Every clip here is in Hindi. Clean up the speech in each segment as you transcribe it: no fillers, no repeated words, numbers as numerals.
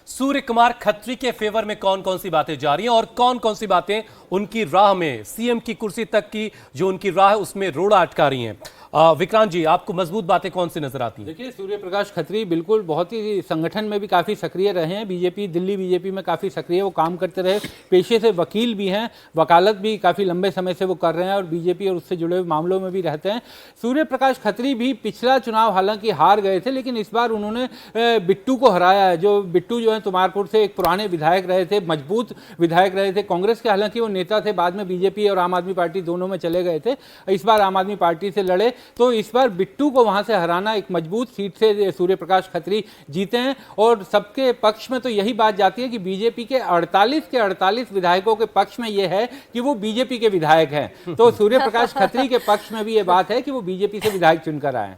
सूर्य कुमार खत्री के फेवर में कौन कौन सी बातें जा रही हैं और कौन कौन सी बातें उनकी राह में सीएम की कुर्सी तक की जो उनकी राह है उसमें रोड़ा अटका रही हैं। विक्रांत जी, आपको मजबूत बातें कौन सी नजर आती हैं? देखिए, सूर्य प्रकाश खत्री बिल्कुल बहुत ही संगठन में भी काफ़ी सक्रिय रहे हैं। बीजेपी, दिल्ली बीजेपी में काफ़ी सक्रिय वो काम करते रहे। पेशे से वकील भी हैं, वकालत भी काफ़ी लंबे समय से वो कर रहे हैं और बीजेपी और उससे जुड़े हुए मामलों में भी रहते हैं। सूर्य प्रकाश खत्री भी पिछला चुनाव हालांकि हार गए थे, लेकिन इस बार उन्होंने बिट्टू को हराया है। जो बिट्टू जो है तुमारपुर से एक पुराने विधायक रहे थे, मजबूत विधायक रहे थे, कांग्रेस के हालांकि वो नेता थे, बाद में बीजेपी और आम आदमी पार्टी दोनों में चले गए थे। इस बार आम आदमी पार्टी से लड़े, तो इस बार बिट्टू को वहां से हराना, एक मजबूत सीट से सूर्य प्रकाश खत्री जीते हैं। और सबके पक्ष में तो यही बात जाती है कि बीजेपी के 48 विधायकों के पक्ष में यह है कि वो बीजेपी के विधायक हैं। तो सूर्य प्रकाश खत्री के पक्ष में भी ये बात है कि वो बीजेपी से विधायक चुनकर आए।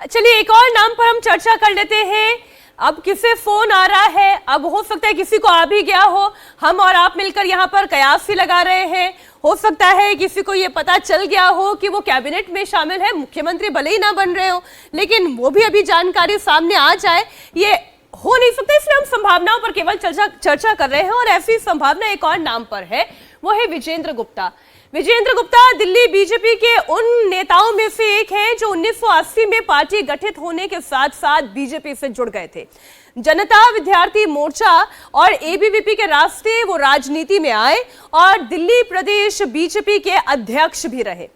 चलिए, एक और नाम पर हम चर्चा कर लेते हैं। अब किसे फोन आ रहा है, अब हो सकता है किसी को आ भी गया हो। हम और आप मिलकर यहाँ पर कयास भी लगा रहे हैं। हो सकता है किसी को ये पता चल गया हो कि वो कैबिनेट में शामिल है, मुख्यमंत्री भले ही ना बन रहे हो, लेकिन वो भी अभी जानकारी सामने आ जाए, ये हो नहीं सकता। इसलिए हम संभावनाओं पर केवल चर्चा कर रहे हैं। और ऐसी संभावना एक और नाम पर है, वो है विजेंद्र गुप्ता। विजेंद्र गुप्ता दिल्ली बीजेपी के उन नेताओं में से एक हैं जो 1980 में पार्टी गठित होने के साथ साथ बीजेपी से जुड़ गए थे। जनता विद्यार्थी मोर्चा और एबीवीपी के रास्ते वो राजनीति में आए और दिल्ली प्रदेश बीजेपी के अध्यक्ष भी रहे।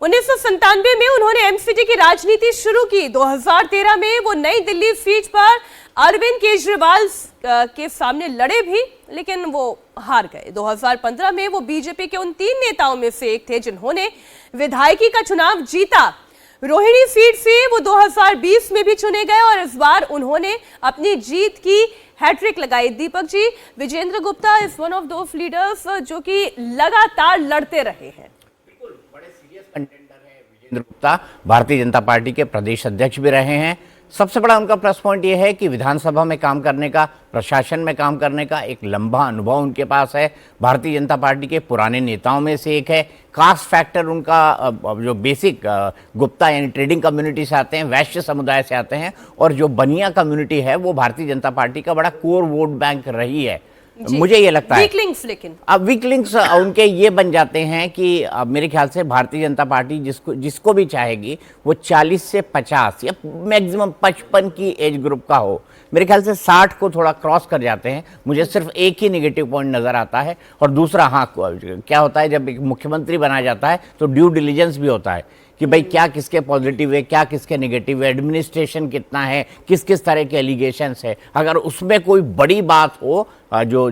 1997 में उन्होंने एमसीडी की राजनीति शुरू की। 2013 में वो नई दिल्ली सीट पर अरविंद केजरीवाल के सामने लड़े भी, लेकिन वो हार गए। 2015 में वो बीजेपी के उन 3 नेताओं में से एक थे जिन्होंने विधायकी का चुनाव जीता। रोहिणी सीट से वो 2020 में भी चुने गए और इस बार उन्होंने अपनी जीत की हैट्रिक लगाई। Deepak ji, Vijender Gupta is one of those leaders जो कि लगातार लड़ते रहे हैं। बिल्कुल, बड़े सीरियस कंटेंडर हैं विजेंद्र गुप्ता। भारतीय जनता पार्टी के प्रदेश अध्यक्ष भी रहे हैं। सबसे बड़ा उनका प्लस पॉइंट यह है कि विधानसभा में काम करने का, प्रशासन में काम करने का एक लंबा अनुभव उनके पास है। भारतीय जनता पार्टी के पुराने नेताओं में से एक है। कास्ट फैक्टर उनका जो बेसिक गुप्ता यानी ट्रेडिंग कम्युनिटी से आते हैं, वैश्य समुदाय से आते हैं, और जो बनिया कम्युनिटी है वो भारतीय जनता पार्टी का बड़ा कोर वोट बैंक रही है। मुझे ये लगता है लेकिन अब वीक लिंक्स उनके ये बन जाते हैं कि मेरे ख्याल से भारतीय जनता पार्टी जिसको भी चाहेगी वो 40 से 50 या मैक्सिमम 55 की एज ग्रुप का हो। मेरे ख्याल से 60 को थोड़ा क्रॉस कर जाते हैं। मुझे सिर्फ एक ही नेगेटिव पॉइंट नजर आता है। और दूसरा, हाँ, क्या होता है जब एक मुख्यमंत्री बनाया जाता है तो ड्यू डिलीजेंस भी होता है कि भाई क्या किसके पॉजिटिव है, क्या किसके नेगेटिव है, एडमिनिस्ट्रेशन कितना है, किस किस तरह के एलिगेशंस है। अगर उसमें कोई बड़ी बात हो जो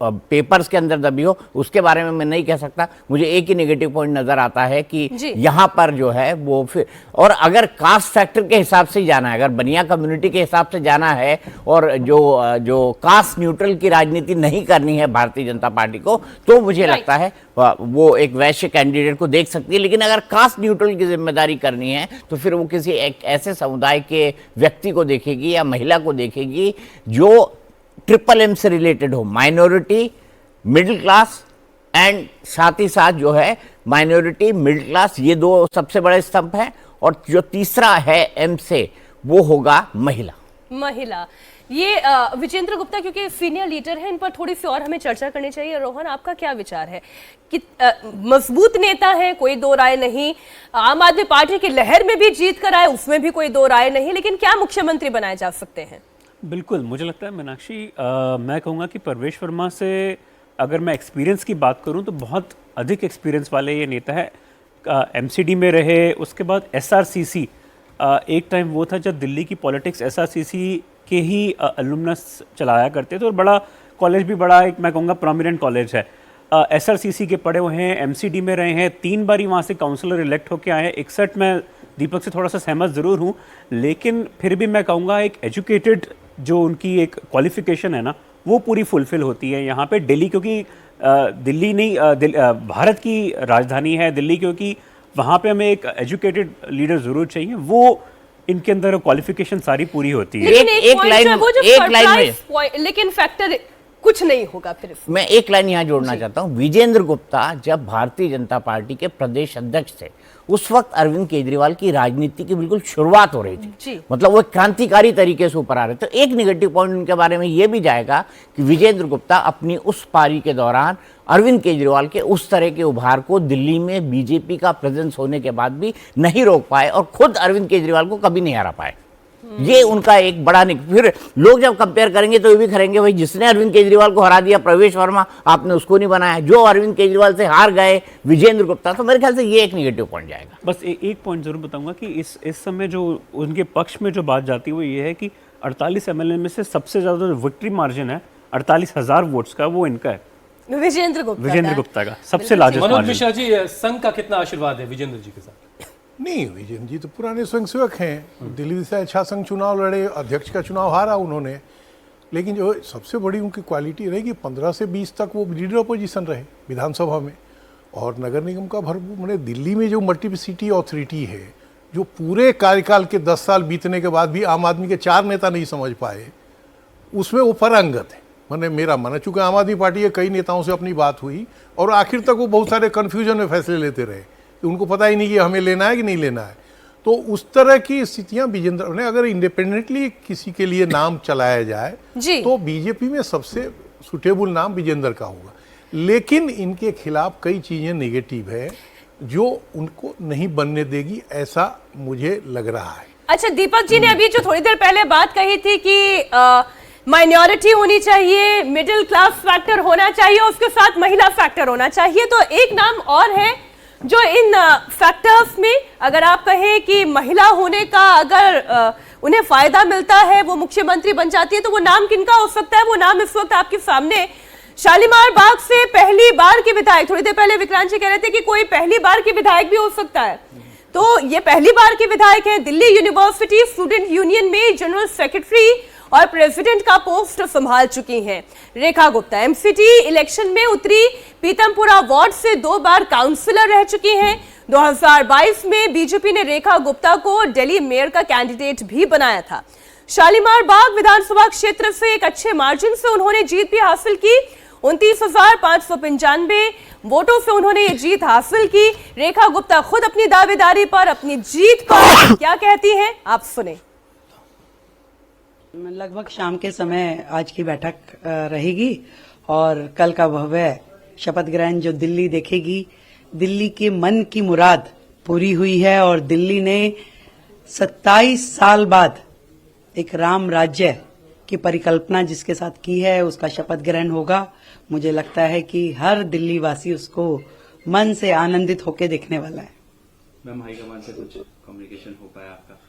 पेपर्स के अंदर दबी हो, उसके बारे में मैं नहीं कह सकता। मुझे एक ही नेगेटिव पॉइंट नजर आता है कि यहाँ पर जो है वो फिर, और अगर कास्ट फैक्टर के हिसाब से जाना है, अगर बनिया कम्युनिटी के हिसाब से जाना है और जो कास्ट न्यूट्रल की राजनीति नहीं करनी है भारतीय जनता पार्टी को, तो मुझे लगता है वो एक वैश्य कैंडिडेट को देख सकती है। लेकिन अगर कास्ट न्यूट्रल की जिम्मेदारी करनी है तो फिर वो किसी एक ऐसे समुदाय के व्यक्ति को देखेगी या महिला को देखेगी जो ट्रिपल एम से रिलेटेड हो, माइनॉरिटी, मिडिल क्लास एंड साथ ही साथ जो है माइनॉरिटी, मिडिल क्लास, ये 2 सबसे बड़े स्तंभ हैं। और जो तीसरा है एम से, वो होगा महिला। ये विजेंद्र गुप्ता क्योंकि सीनियर लीडर हैं, इन पर थोड़ी सी और हमें चर्चा करनी चाहिए। रोहन, आपका क्या विचार है कि मजबूत नेता है, कोई दो राय नहीं, आम आदमी पार्टी की लहर में भी जीत कर आए, उसमें भी कोई दो राय नहीं, लेकिन क्या मुख्यमंत्री बनाए जा सकते हैं? बिल्कुल, मुझे लगता है मीनाक्षी, मैं कहूँगा कि परवेश वर्मा से अगर मैं एक्सपीरियंस की बात करूँ तो बहुत अधिक एक्सपीरियंस वाले ये नेता है। एमसीडी में रहे, उसके बाद एसआरसीसी, एक टाइम वो था जब दिल्ली की पॉलिटिक्स एसआरसीसी के ही अलुमनस चलाया करते थे, और बड़ा कॉलेज भी बड़ा एक मैं कहूँगा प्रोमिनेंट कॉलेज है। एसआरसीसी के पढ़े हुए हैं, एमसीडी में रहे हैं, 3 बारी वहाँ से काउंसलर इलेक्ट होकर आए हैं। 61 में दीपक से थोड़ा सा सहमत ज़रूर हूँ, लेकिन फिर भी मैं कहूँगा एक एजुकेटेड जो उनकी एक क्वालिफिकेशन है ना, वो पूरी फुलफिल होती है यहाँ पे। दिल्ली क्योंकि दिल्ली नहीं भारत की राजधानी है दिल्ली, क्योंकि वहाँ पे हमें एक एजुकेटेड लीडर ज़रूर चाहिए। वो इनके अंदर क्वालिफिकेशन सारी पूरी होती है। लेकिन एक लाइन में, लेकिन फैक्टर कुछ नहीं होगा फिर इसमें। मैं एक लाइन यहाँ जोड़ना चाहता हूँ। विजेंद्र गुप्ता जब भारतीय जनता पार्टी के प्रदेश अध्यक्ष थे, उस वक्त अरविंद केजरीवाल की राजनीति की बिल्कुल शुरुआत हो रही थी। मतलब वो क्रांतिकारी तरीके से ऊपर आ रहे थे। तो एक निगेटिव पॉइंट उनके बारे में ये भी जाएगा कि विजेंद्र गुप्ता अपनी उस पारी के दौरान अरविंद केजरीवाल के उस तरह के उभार को दिल्ली में बीजेपी का प्रेजेंस होने के बाद भी नहीं रोक पाए और खुद अरविंद केजरीवाल को कभी नहीं हरा पाए। ये उनका एक बड़ा फिर लोग जब कंपेयर करेंगे तो ये भी करेंगे भाई जिसने अरविंद केजरीवाल को हरा दिया प्रवेश वर्मा, आपने उसको नहीं बनाया। जो अरविंद केजरीवाल से हार गए विजेंद्र गुप्ता, तो मेरे ख्याल से ये एक निगेटिव पॉइंट जाएगा। बस एक पॉइंट जरूर बताऊंगा कि इस समय जो उनके पक्ष में जो बात जाती है वो ये है कि 48 एमएलए में से सबसे ज्यादा जो विक्ट्री मार्जिन है 48,000 वोट्स का, वो इनका है, विजेंद्र गुप्ता का सबसे लार्जेस्ट मनोज मार्जिन। मिश्रा जी, संघ का कितना आशीर्वाद है विजेंद्र जी के साथ? नहीं, विजेंद्र जी तो पुराने स्वयंसेवक हैं, दिल्ली से अच्छा संघ चुनाव लड़े, अध्यक्ष का चुनाव हारा उन्होंने, लेकिन जो सबसे बड़ी उनकी क्वालिटी रही कि 15 से 20 तक वो लीडर अपोजिशन रहे विधानसभा में और नगर निगम का भरपूर। मैंने दिल्ली में जो मल्टीसिटी अथॉरिटी है, जो पूरे कार्यकाल के 10 साल बीतने के बाद भी आम आदमी के 4 नेता नहीं समझ पाए, उसमें वो पारंगत है। मैंने मेरा मन, चूंकि आम आदमी पार्टी के कई नेताओं से अपनी बात हुई और आखिर तक वो बहुत सारे कन्फ्यूजन में फैसले लेते रहे, उनको पता ही नहीं कि हमें लेना है कि नहीं लेना है। तो उस तरह की स्थितियां विजेंद्र ने, अगर इंडिपेंडेंटली किसी के लिए नाम चलाया जाए तो बीजेपी में सबसे सुटेबल नाम विजेंद्र का होगा। लेकिन इनके खिलाफ कई चीजें नेगेटिव है जो उनको नहीं बनने देगी, ऐसा मुझे लग रहा है। अच्छा, दीपक जी ने अभी जो थोड़ी देर पहले बात कही थी कि माइनॉरिटी होनी चाहिए, मिडिल क्लास फैक्टर होना चाहिए, उसके साथ महिला फैक्टर होना चाहिए, तो एक नाम और है जो इन फैक्टर्स में, अगर आप कहें कि महिला होने का अगर उन्हें फायदा मिलता है, वो मुख्यमंत्री बन जाती है, तो वो नाम किनका हो सकता है? वो नाम इस वक्त आपके सामने शालीमार बाग से पहली बार की विधायक, थोड़ी देर पहले विक्रांत जी कह रहे थे कि कोई पहली बार की विधायक भी हो सकता है, तो ये पहली बार की विधायक है। दिल्ली यूनिवर्सिटी स्टूडेंट यूनियन में जनरल सेक्रेटरी और प्रेसिडेंट का पोस्ट संभाल चुकी हैं रेखा गुप्ता। एमसीटी इलेक्शन में उतरी, पीतमपुरा वार्ड से 2 बार काउंसलर रह चुकी हैं। 2022 में बीजेपी ने रेखा गुप्ता को दिल्ली मेयर का कैंडिडेट भी बनाया था। शालीमार बाग विधानसभा क्षेत्र से एक अच्छे मार्जिन से उन्होंने जीत भी हासिल की। 29,595 वोटों से उन्होंने ये जीत हासिल की। रेखा गुप्ता खुद अपनी दावेदारी पर, अपनी जीत पर क्या कहती हैं, आप सुने। लगभग शाम के समय आज की बैठक रहेगी और कल का भव्य शपथ ग्रहण जो दिल्ली देखेगी, दिल्ली के मन की मुराद पूरी हुई है और दिल्ली ने 27 साल बाद एक राम राज्य की परिकल्पना जिसके साथ की है, उसका शपथ ग्रहण होगा। मुझे लगता है कि हर दिल्ली वासी उसको मन से आनंदित होकर देखने वाला है। मैम, हाईकमान से कुछ कम्युनिकेशन हो पाया आपका?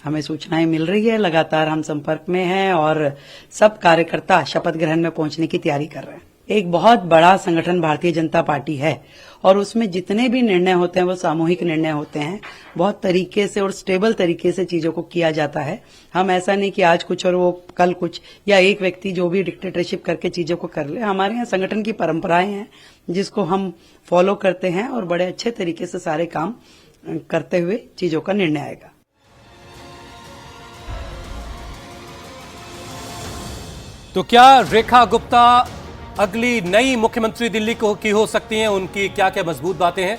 हमें सूचनाएं मिल रही है, लगातार हम संपर्क में हैं और सब कार्यकर्ता शपथ ग्रहण में पहुंचने की तैयारी कर रहे हैं। एक बहुत बड़ा संगठन भारतीय जनता पार्टी है और उसमें जितने भी निर्णय होते हैं वो सामूहिक निर्णय होते हैं। बहुत तरीके से और स्टेबल तरीके से चीजों को किया जाता है। हम ऐसा नहीं कि आज कुछ और वो कल कुछ, या एक व्यक्ति जो भी डिक्टेटरशिप करके चीजों को कर ले। हमारे यहाँ संगठन की परंपराएं हैं जिसको हम फॉलो करते हैं और बड़े अच्छे तरीके से सारे काम करते हुए चीजों का निर्णय आएगा। तो क्या रेखा गुप्ता अगली नई मुख्यमंत्री दिल्ली की हो सकती हैं? उनकी क्या क्या मजबूत बातें हैं?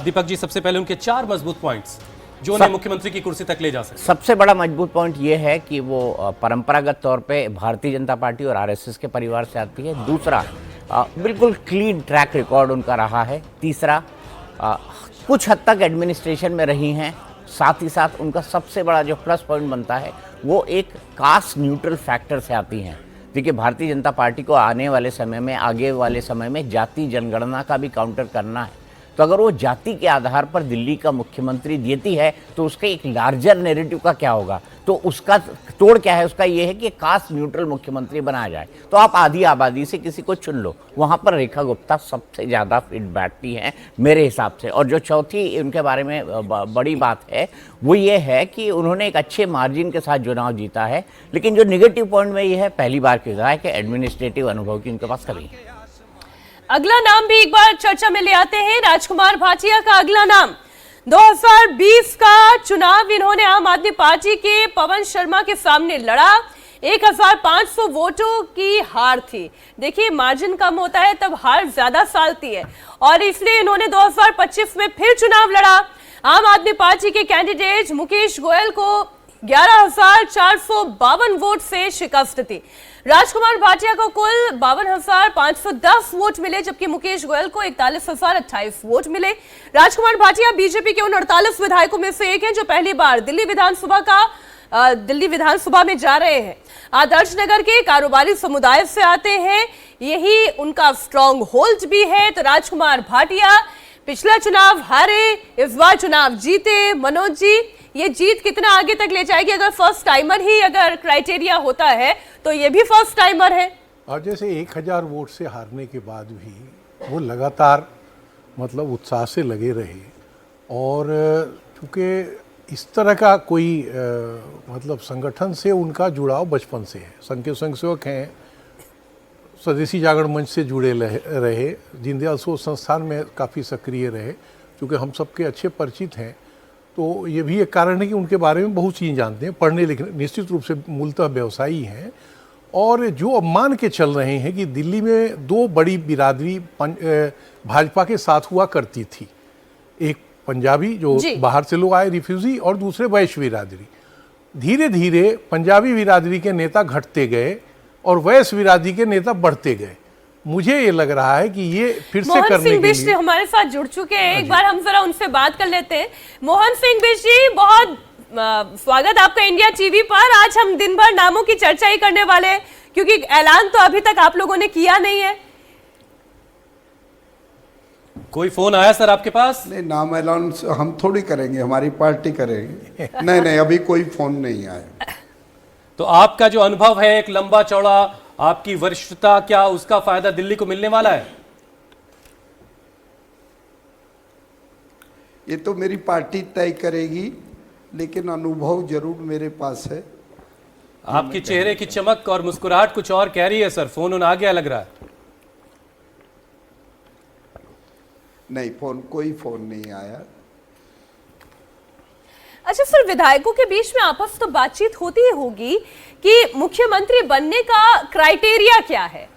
दीपक जी, सबसे पहले उनके 4 मजबूत पॉइंट्स जो उन्हें मुख्यमंत्री की कुर्सी तक ले जा सकते। सबसे बड़ा मजबूत पॉइंट ये है कि वो परंपरागत तौर पे भारतीय जनता पार्टी और आरएसएस के परिवार से आती है। दूसरा, बिल्कुल क्लीन ट्रैक रिकॉर्ड उनका रहा है। तीसरा, कुछ हद तक एडमिनिस्ट्रेशन में रही हैं। साथ ही साथ उनका सबसे बड़ा जो प्लस पॉइंट बनता है वो एक कास्ट न्यूट्रल फैक्टर से आती हैं। देखिए, भारतीय जनता पार्टी को आने वाले समय में, आगे वाले समय में जाति जनगणना का भी काउंटर करना है। तो अगर वो जाति के आधार पर दिल्ली का मुख्यमंत्री देती है तो उसका एक लार्जर नैरेटिव का क्या होगा? तो उसका तोड़ क्या है? उसका ये है कि कास्ट न्यूट्रल मुख्यमंत्री बनाया जाए। तो आप आधी आबादी से किसी को चुन लो, वहाँ पर रेखा गुप्ता सबसे ज़्यादा फिट बैठती हैं मेरे हिसाब से। और जो चौथी उनके बारे में बड़ी बात है वो ये है कि उन्होंने एक अच्छे मार्जिन के साथ चुनाव जीता है। लेकिन जो निगेटिव पॉइंट में ये है, पहली बार की है कि एडमिनिस्ट्रेटिव अनुभव की उनके पास कमी है। अगला नाम भी एक बार चर्चा में ले आते हैं, राजकुमार भाटिया का अगला नाम। 2020 का चुनाव इन्होंने आम आदमी पार्टी के पवन शर्मा के सामने लड़ा। 1500 वोटों की हार थी। देखिए मार्जिन कम होता है तब हार ज्यादा सालती है, और इसलिए इन्होंने 2025 में फिर चुनाव लड़ा। आम आदमी पार्टी के कैंडिडेट मुकेश गोयल को 11,452 वोट से शिकस्त दी। राजकुमार भाटिया को कुल 52,510 वोट मिले, जबकि मुकेश गोयल को 41,028 वोट मिले। राजकुमार भाटिया बीजेपी के उन 48 विधायकों में से एक हैं जो पहली बार दिल्ली विधानसभा में जा रहे हैं। आदर्श नगर के कारोबारी समुदाय से आते हैं, यही उनका स्ट्रॉन्ग होल्ड भी है। तो राजकुमार भाटिया पिछला चुनाव हारे, इस बार चुनाव जीते। मनोज जी, ये जीत कितना आगे तक ले जाएगी? अगर फर्स्ट टाइमर ही अगर क्राइटेरिया होता है तो ये भी फर्स्ट टाइमर है। और जैसे 1000 वोट से हारने के बाद भी वो लगातार मतलब उत्साह से लगे रहे, और चूँकि इस तरह का कोई मतलब संगठन से उनका जुड़ाव बचपन से है। संघ के स्वयंसेवक हैं, स्वदेशी जागरण मंच से जुड़े रहे, दीनदयाल शोध संस्थान में काफ़ी सक्रिय रहे। क्योंकि हम सबके अच्छे परिचित हैं तो ये भी एक कारण है कि उनके बारे में बहुत चीज़ जानते हैं, पढ़ने लिखने, निश्चित रूप से मूलतः व्यवसायी हैं। और जो अब मान के चल रहे हैं कि दिल्ली में 2 बड़ी बिरादरी भाजपा के साथ हुआ करती थी, एक पंजाबी जो बाहर से लोग आए रिफ्यूजी, और दूसरे वैश्य बिरादरी। धीरे धीरे पंजाबी बिरादरी के नेता घटते गए और वैश्य बिरादरी के नेता बढ़ते गए। मुझे ये लग रहा है कि ये फिर से करने के लिए हमारे साथ जुड़ चुके हैं। एक बार हम जरा उनसे बात कर लेते हैं। मोहन सिंह बिष्ट जी, बहुत स्वागत आपका इंडिया टीवी पर। आज हम दिन भर नामों की चर्चा ही करने वाले हैं, क्योंकि ऐलान तो अभी तक आप लोगों ने किया नहीं है। कोई फोन आया सर आपके पास? नहीं, नाम ऐलान हम थोड़ी करेंगे, हमारी पार्टी करेगी। नहीं, अभी कोई फोन नहीं आया। तो आपका जो अनुभव है, एक लंबा चौड़ा, आपकी वरिष्ठता, क्या उसका फायदा दिल्ली को मिलने वाला है? ये तो मेरी पार्टी तय करेगी, लेकिन अनुभव जरूर मेरे पास है। आपके चेहरे की चमक और मुस्कुराहट कुछ और कह रही है सर। फोन आ गया लग रहा है। नहीं, कोई फोन नहीं आया। अच्छा सर, विधायकों के बीच में आपस तो बातचीत होती ही होगी कि मुख्यमंत्री बनने का क्राइटेरिया क्या है?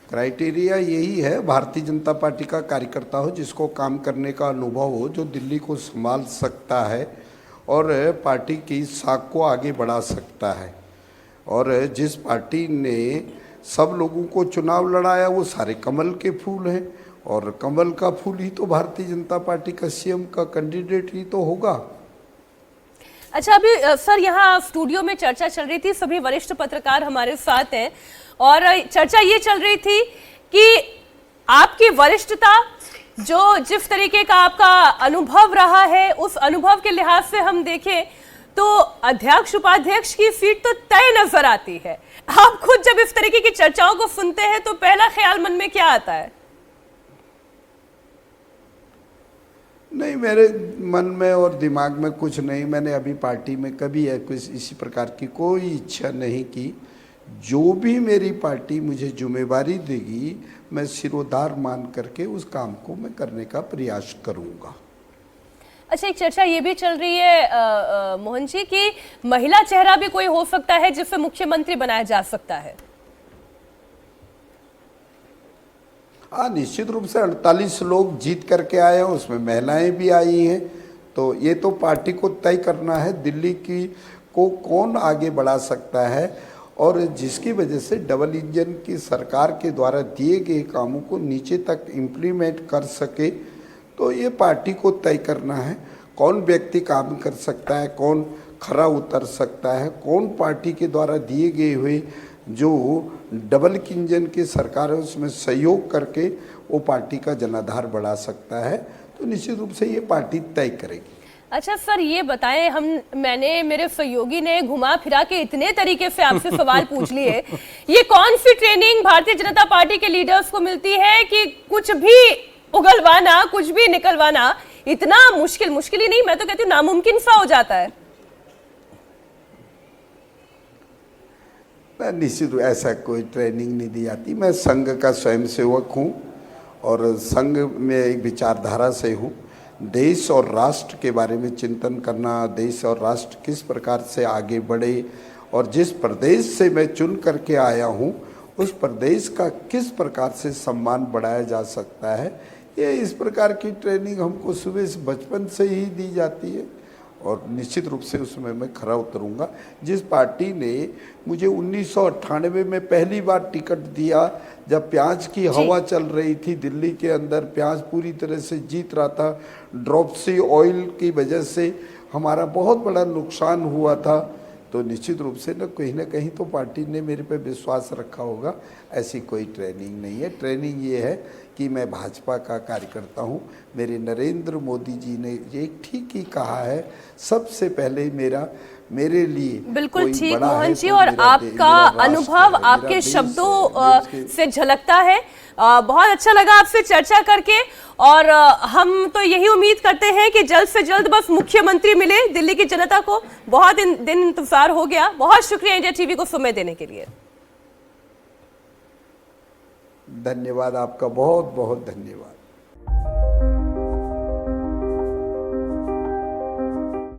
क्राइटेरिया यही है, भारतीय जनता पार्टी का कार्यकर्ता हो, जिसको काम करने का अनुभव हो, जो दिल्ली को संभाल सकता है और पार्टी की साख को आगे बढ़ा सकता है। और जिस पार्टी ने सब लोगों को चुनाव लड़ाया वो सारे कमल के फूल हैं, और कमल का फूल ही तो भारतीय जनता पार्टी का सीएम का कैंडिडेट ही तो होगा। अच्छा, अभी सर यहाँ स्टूडियो में चर्चा चल रही थी, सभी वरिष्ठ पत्रकार हमारे साथ हैं, और चर्चा ये चल रही थी कि आपकी वरिष्ठता, जो जिस तरीके का आपका अनुभव रहा है, उस अनुभव के लिहाज से हम देखें तो अध्यक्ष उपाध्यक्ष की सीट तो तय नजर आती है। आप खुद जब इस तरीके की चर्चाओं को सुनते हैं तो पहला ख्याल मन में क्या आता है? नहीं, मेरे मन में और दिमाग में कुछ नहीं। मैंने अभी पार्टी में कभी कुछ इसी प्रकार की कोई इच्छा नहीं की। जो भी मेरी पार्टी मुझे जिम्मेवारी देगी, मैं सिरोधार मान करके उस काम को मैं करने का प्रयास करूंगा। अच्छा, एक चर्चा ये भी चल रही है मोहन जी कि महिला चेहरा भी कोई हो सकता है जिससे मुख्यमंत्री बनाया जा सकता है। हाँ, निश्चित रूप से 48 लोग जीत करके आए हैं, उसमें महिलाएं भी आई हैं। तो ये तो पार्टी को तय करना है दिल्ली की को कौन आगे बढ़ा सकता है, और जिसकी वजह से डबल इंजन की सरकार के द्वारा दिए गए कामों को नीचे तक इम्प्लीमेंट कर सके। तो ये पार्टी को तय करना है, कौन व्यक्ति काम कर सकता है, कौन खरा उतर सकता है, कौन पार्टी के द्वारा दिए गए हुए जो डबल इंजन की सरकार है उसमें सहयोग करके वो पार्टी का जनाधार बढ़ा सकता है। तो निश्चित रूप से ये पार्टी तय करेगी। अच्छा सर, ये बताएं, मैंने मेरे सहयोगी ने घुमा फिरा के इतने तरीके से आपसे सवाल पूछ लिए, ये कौन सी ट्रेनिंग भारतीय जनता पार्टी के लीडर्स को मिलती है कि कुछ भी उगलवाना, कुछ भी निकलवाना इतना मुश्किल ही नहीं, मैं तो कहती हूँ नामुमकिन सा हो जाता है? निश्चित रूप ऐसा कोई ट्रेनिंग नहीं दी जाती। मैं संघ का स्वयंसेवक हूँ और संघ में एक विचारधारा से हूँ। देश और राष्ट्र के बारे में चिंतन करना, देश और राष्ट्र किस प्रकार से आगे बढ़े, और जिस प्रदेश से मैं चुन करके आया हूँ उस प्रदेश का किस प्रकार से सम्मान बढ़ाया जा सकता है, ये इस प्रकार की ट्रेनिंग हमको सुबह से बचपन से ही दी जाती है और निश्चित रूप से उसमें मैं खरा उतरूंगा। जिस पार्टी ने मुझे 1998 में पहली बार टिकट दिया, जब प्याज की हवा चल रही थी दिल्ली के अंदर, प्याज पूरी तरह से जीत रहा था, ड्रॉपसी ऑयल की वजह से हमारा बहुत बड़ा नुकसान हुआ था, तो निश्चित रूप से ना कहीं तो पार्टी ने मेरे पे विश्वास रखा होगा। ऐसी कोई ट्रेनिंग नहीं है। ट्रेनिंग ये है कि मैं भाजपा का कार्यकर्ता हूँ। मेरे नरेंद्र मोदी जी ने ये ठीक ही कहा है, सबसे पहले मेरे लिए बिल्कुल ठीक बड़ा मोहन है जी, तो और मेरा आपका राष्ट्र अनुभव है, आपके मेरा देश शब्दों है, देश के- से झलकता है। बहुत अच्छा लगा आपसे चर्चा करके, और हम तो यही उम्मीद करते हैं कि जल्द से जल्द बस मुख्यमंत्री मिले दिल्ली की जनता को। बहुत दिन इंतजार हो गया। बहुत शुक्रिया इंडिया टीवी को समय देने के लिए। धन्यवाद आपका, बहुत बहुत धन्यवाद।